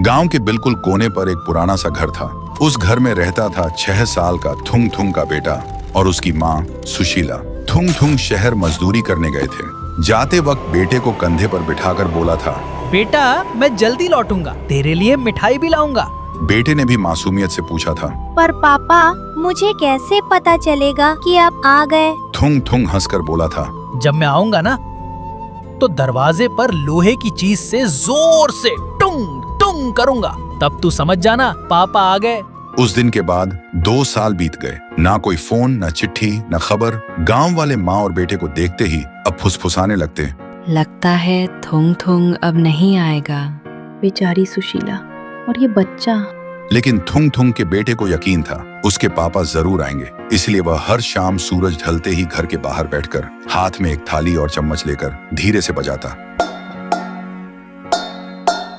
गांव के बिल्कुल कोने पर एक पुराना सा घर था। उस घर में रहता था 6 साल का थुंग थुंग का बेटा और उसकी माँ सुशीला। थुंग थुंग शहर मजदूरी करने गए थे। जाते वक्त बेटे को कंधे पर बिठाकर बोला था, बेटा मैं जल्दी लौटूंगा, तेरे लिए मिठाई भी लाऊंगा। बेटे ने भी मासूमियत से पूछा था, पर पापा मुझे कैसे पता चलेगा कि आप आ गए? थुंग थुंग हंसकर बोला था, जब मैं आऊंगा ना तो दरवाजे पर लोहे की चीज से जोर से टुंग टुंग करूंगा, तब तू समझ जाना पापा आ गए। उस दिन के बाद 2 साल बीत गए। ना कोई फोन, ना चिट्ठी, ना खबर। गांव वाले माँ और बेटे को देखते ही अब फुसफुसाने लगते, लगता है थुंग थुंग अब नहीं आएगा। बेचारी सुशीला और ये बच्चा। लेकिन थुंग थुंग के बेटे को यकीन था उसके पापा जरूर आएंगे। इसलिए वह हर शाम सूरज ढलते ही घर के बाहर बैठकर हाथ में एक थाली और चम्मच लेकर धीरे से बजाता।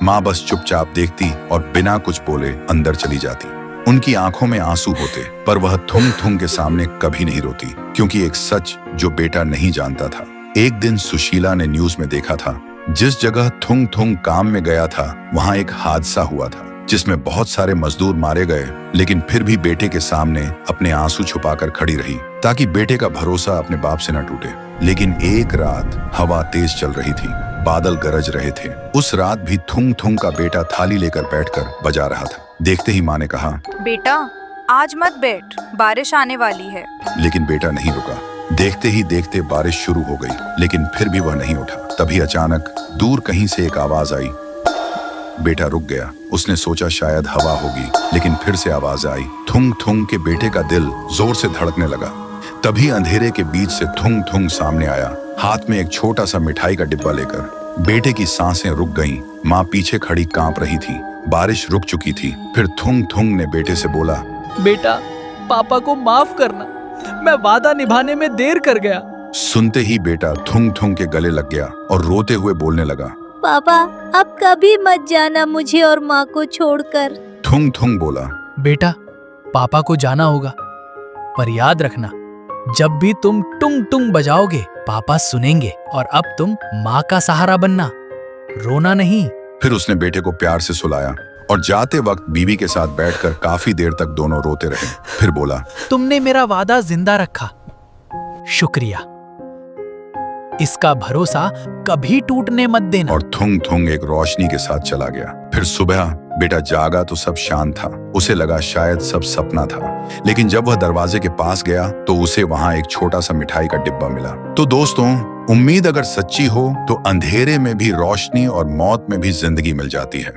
माँ बस चुपचाप देखती और बिना कुछ बोले अंदर चली जाती। उनकी आंखों में आंसू होते, पर वह थुंग थुंग के सामने कभी नहीं रोती, क्योंकि एक सच जो बेटा नहीं जानता था। एक दिन सुशीला ने न्यूज में देखा था, जिस जगह थुंग थुंग काम में गया था वहां एक हादसा हुआ था जिसमें बहुत सारे मजदूर मारे गए। लेकिन फिर भी बेटे के सामने अपने आंसू छुपाकर खड़ी रही ताकि बेटे का भरोसा अपने बाप से न टूटे। लेकिन एक रात हवा तेज चल रही थी, बादल गरज रहे थे। उस रात भी थुंग थुंग का बेटा थाली लेकर बैठकर बजा रहा था। देखते ही माँ ने कहा, बेटा आज मत बैठ, बारिश आने वाली है। लेकिन बेटा नहीं रुका। देखते ही देखते बारिश शुरू हो गई, लेकिन फिर भी वह नहीं उठा। तभी अचानक दूर कहीं से एक आवाज आई। बेटा रुक गया। उसने सोचा शायद हवा होगी, लेकिन फिर से आवाज आई। थुंग थुंग के बेटे का दिल जोर से धड़कने लगा। तभी अंधेरे के बीच से थुंग थुंग सामने आया, हाथ में एक छोटा सा मिठाई का डिब्बा लेकर। बेटे की सांसें रुक गईं। माँ पीछे खड़ी कांप रही थी। बारिश रुक चुकी थी। फिर थुंग थुंग ने बेटे से बोला, बेटा पापा को माफ करना, मैं वादा निभाने में देर कर गया। सुनते ही बेटा थुंग थुंग के गले लग गया और रोते हुए बोलने लगा, पापा अब कभी मत जाना मुझे और माँ को छोड़कर। थुंग थुंग बोला, बेटा पापा को जाना होगा, पर याद रखना जब भी तुम टुंग टुंग बजाओगे पापा सुनेंगे, और अब तुम माँ का सहारा बनना, रोना नहीं। फिर उसने बेटे को प्यार से सुलाया और जाते वक्त बीवी के साथ बैठकर काफी देर तक दोनों रोते रहे। फिर बोला, तुमने मेरा वादा जिंदा रखा, शुक्रिया। इसका भरोसा कभी टूटने मत देना। और थुंग थुंग एक रोशनी के साथ चला गया। फिर सुबह बेटा जागा तो सब शांत था। उसे लगा शायद सब सपना था, लेकिन जब वह दरवाजे के पास गया तो उसे वहां एक छोटा सा मिठाई का डिब्बा मिला। तो दोस्तों, उम्मीद अगर सच्ची हो तो अंधेरे में भी रोशनी और मौत में भी जिंदगी मिल जाती है।